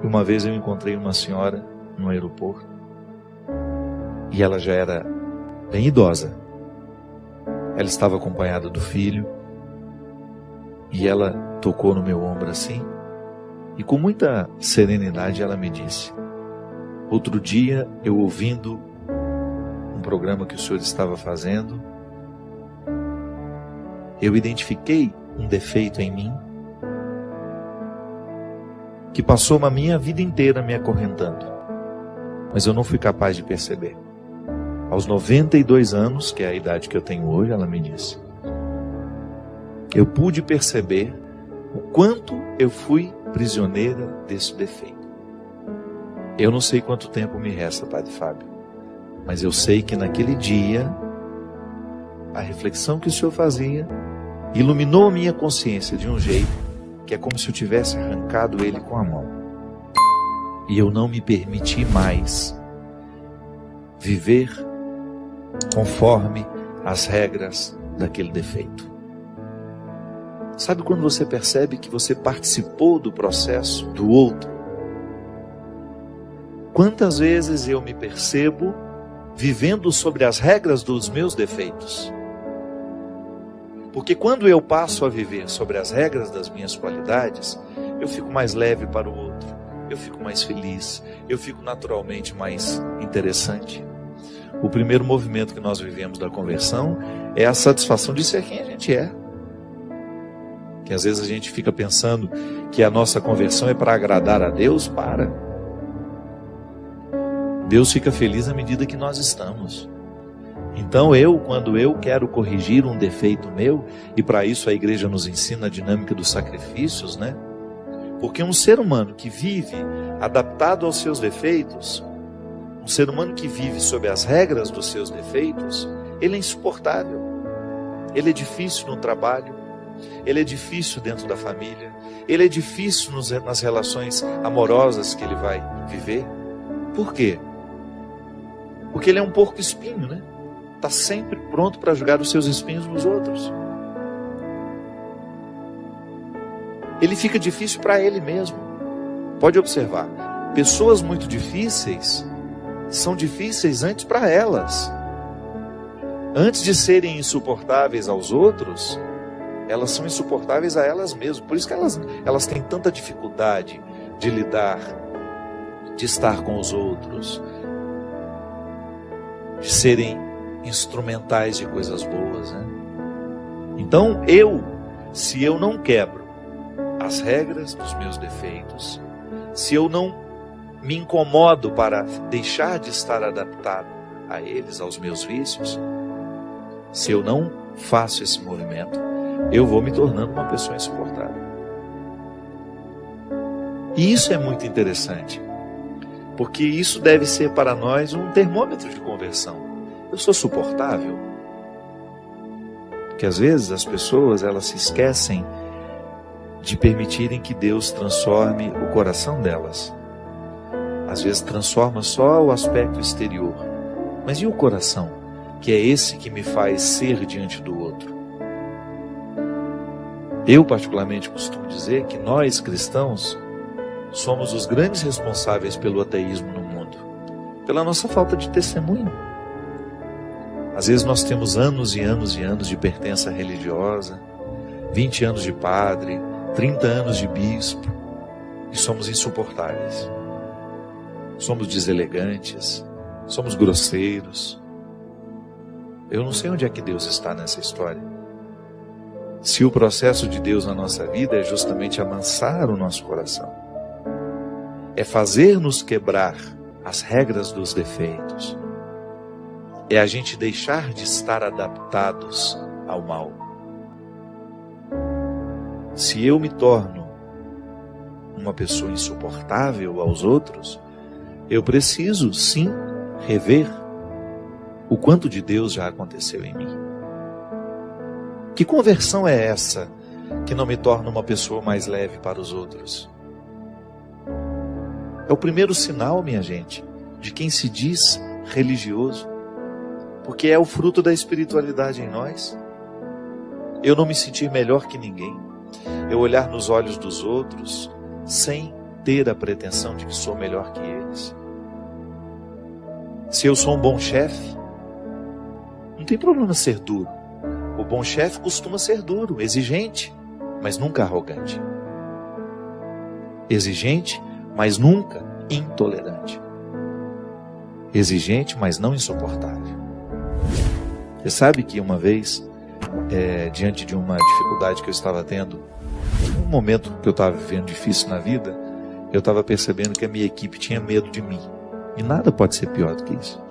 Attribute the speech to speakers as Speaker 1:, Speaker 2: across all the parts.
Speaker 1: Uma vez eu encontrei uma senhora no aeroporto e ela já era bem idosa. Ela estava acompanhada do filho e ela tocou no meu ombro assim e com muita serenidade ela me disse: outro dia eu ouvindo um programa que o senhor estava fazendo, eu identifiquei um defeito em mim que passou a minha vida inteira me acorrentando, mas eu não fui capaz de perceber. Aos 92 anos, que é a idade que eu tenho hoje, ela me disse, eu pude perceber o quanto eu fui prisioneira desse defeito. Eu não sei quanto tempo me resta, Padre Fábio, mas eu sei que naquele dia, a reflexão que o senhor fazia iluminou a minha consciência de um jeito que é como se eu tivesse arrancado ele com a mão. E eu não me permiti mais viver conforme as regras daquele defeito. Sabe quando você percebe que você participou do processo do outro? Quantas vezes eu me percebo vivendo sobre as regras dos meus defeitos? Porque quando eu passo a viver sobre as regras das minhas qualidades, eu fico mais leve para o outro, eu fico mais feliz, eu fico naturalmente mais interessante. O primeiro movimento que nós vivemos da conversão é a satisfação de ser quem a gente é. Que às vezes a gente fica pensando que a nossa conversão é para agradar a Deus, para. Deus fica feliz à medida que nós estamos. Então quando eu quero corrigir um defeito meu, e para isso a igreja nos ensina a dinâmica dos sacrifícios, né? Porque um ser humano que vive adaptado aos seus defeitos, um ser humano que vive sob as regras dos seus defeitos, ele é insuportável. Ele é difícil no trabalho, ele é difícil dentro da família, ele é difícil nas relações amorosas que ele vai viver. Por quê? Porque ele é um porco espinho, né? Está sempre pronto para jogar os seus espinhos nos outros. Ele fica difícil para ele mesmo. Pode observar, pessoas muito difíceis são difíceis antes para elas. Antes de serem insuportáveis aos outros, elas são insuportáveis a elas mesmas. Por isso que elas têm tanta dificuldade de lidar, de estar com os outros, de serem instrumentais de coisas boas, né? Então se eu não quebro as regras dos meus defeitos, se eu não me incomodo para deixar de estar adaptado a eles, aos meus vícios, se eu não faço esse movimento, eu vou me tornando uma pessoa insuportável. E isso é muito interessante, porque isso deve ser para nós um termômetro de conversão. Eu sou suportável? Porque às vezes as pessoas, elas se esquecem de permitirem que Deus transforme o coração delas. Às vezes transforma só o aspecto exterior. Mas e o coração? Que é esse que me faz ser diante do outro. Eu particularmente costumo dizer que nós cristãos somos os grandes responsáveis pelo ateísmo no mundo. Pela nossa falta de testemunho. Às vezes nós temos anos e anos e anos de pertença religiosa, 20 anos de padre, 30 anos de bispo, e somos insuportáveis. Somos deselegantes, somos grosseiros. Eu não sei onde é que Deus está nessa história. Se o processo de Deus na nossa vida é justamente amansar o nosso coração, é fazer-nos quebrar as regras dos defeitos, é a gente deixar de estar adaptados ao mal. Se eu me torno uma pessoa insuportável aos outros, eu preciso sim rever o quanto de Deus já aconteceu em mim. Que conversão é essa que não me torna uma pessoa mais leve para os outros? É o primeiro sinal, minha gente, de quem se diz religioso. Porque é o fruto da espiritualidade em nós. Eu não me sentir melhor que ninguém. Eu olhar nos olhos dos outros sem ter a pretensão de que sou melhor que eles. Se eu sou um bom chefe, não tem problema ser duro. O bom chefe costuma ser duro, exigente, mas nunca arrogante. Exigente, mas nunca intolerante. Exigente, mas não insuportável. Você sabe que uma vez, diante de uma dificuldade que eu estava tendo, um momento que eu estava vivendo difícil na vida, eu estava percebendo que a minha equipe tinha medo de mim. E nada pode ser pior do que isso.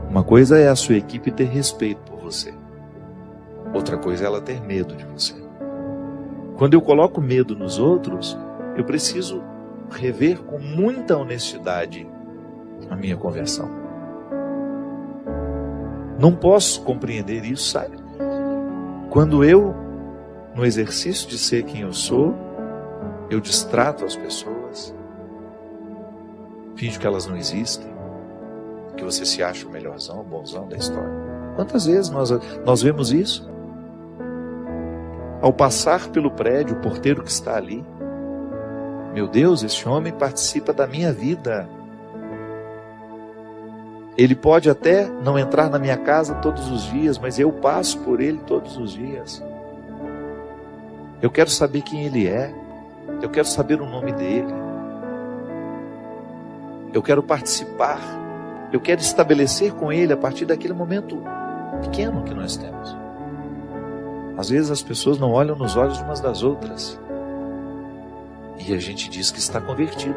Speaker 1: Uma coisa é a sua equipe ter respeito por você. Outra coisa é ela ter medo de você. Quando eu coloco medo nos outros, eu preciso rever com muita honestidade a minha conversão. Não posso compreender isso, sabe? Quando eu, no exercício de ser quem eu sou, eu distrato as pessoas, finjo que elas não existem, que você se acha o melhorzão, o bonzão da história. Quantas vezes nós vemos isso? Ao passar pelo prédio, o porteiro que está ali, meu Deus, esse homem participa da minha vida. Ele pode até não entrar na minha casa todos os dias, mas eu passo por ele todos os dias. Eu quero saber quem ele é. Eu quero saber o nome dele. Eu quero participar. Eu quero estabelecer com ele a partir daquele momento pequeno que nós temos. Às vezes as pessoas não olham nos olhos umas das outras. E a gente diz que está convertido.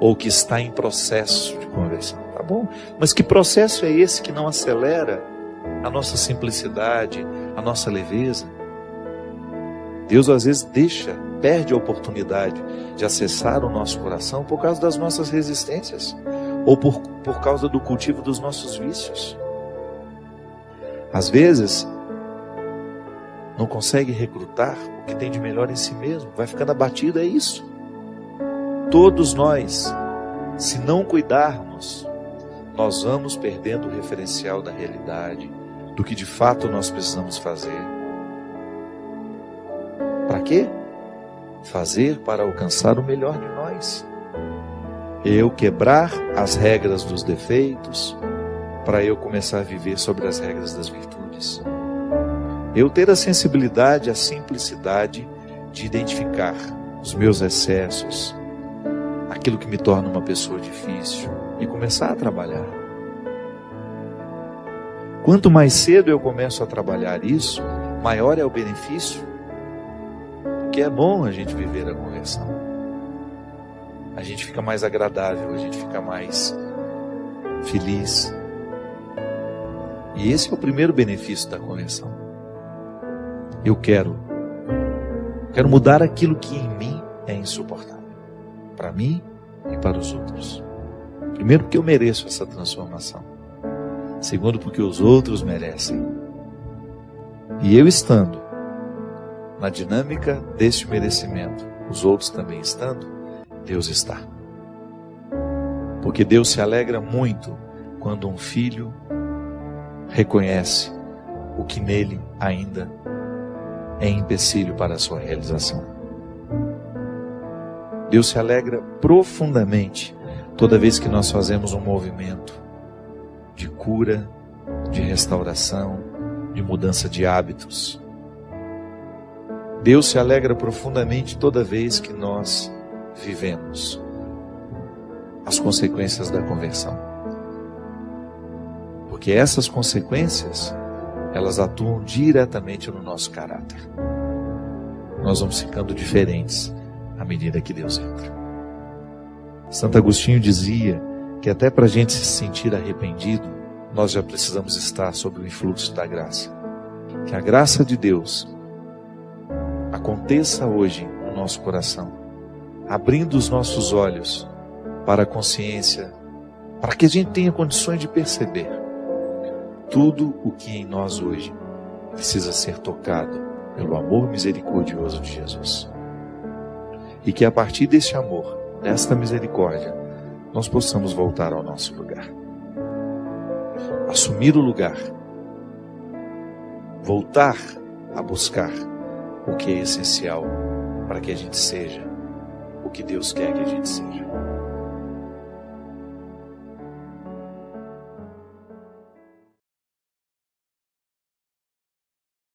Speaker 1: Ou que está em processo de conversão. Tá bom, mas que processo é esse que não acelera a nossa simplicidade, a nossa leveza? Deus às vezes perde a oportunidade de acessar o nosso coração por causa das nossas resistências. Ou por causa do cultivo dos nossos vícios. Às vezes não consegue recrutar o que tem de melhor em si mesmo, vai ficando abatido, é isso. Todos nós, se não cuidarmos, nós vamos perdendo o referencial da realidade, do que de fato nós precisamos fazer. Para quê? Fazer para alcançar o melhor de nós. Eu quebrar as regras dos defeitos, para eu começar a viver sobre as regras das virtudes. Eu ter a sensibilidade, a simplicidade de identificar os meus excessos, aquilo que me torna uma pessoa difícil, e começar a trabalhar. Quanto mais cedo eu começo a trabalhar isso, maior é o benefício, porque é bom a gente viver a conversão. A gente fica mais agradável, a gente fica mais feliz. E esse é o primeiro benefício da conversão. Eu quero mudar aquilo que em mim é insuportável, para mim e para os outros. Primeiro, porque eu mereço essa transformação. Segundo, porque os outros merecem. E eu estando na dinâmica deste merecimento, os outros também estando, Deus está. Porque Deus se alegra muito quando um filho reconhece o que nele ainda é empecilho para a sua realização. Deus se alegra profundamente toda vez que nós fazemos um movimento de cura, de restauração, de mudança de hábitos. Deus se alegra profundamente toda vez que nós vivemos as consequências da conversão. Porque essas consequências, elas atuam diretamente no nosso caráter. Nós vamos ficando diferentes à medida que Deus entra. Santo Agostinho dizia que até para a gente se sentir arrependido, nós já precisamos estar sob o influxo da graça. Que a graça de Deus aconteça hoje no nosso coração, abrindo os nossos olhos para a consciência, para que a gente tenha condições de perceber tudo o que em nós hoje precisa ser tocado pelo amor misericordioso de Jesus. E que a partir deste amor, desta misericórdia, nós possamos voltar ao nosso lugar. Assumir o lugar. Voltar a buscar o que é essencial para que a gente seja o que Deus quer que a gente seja.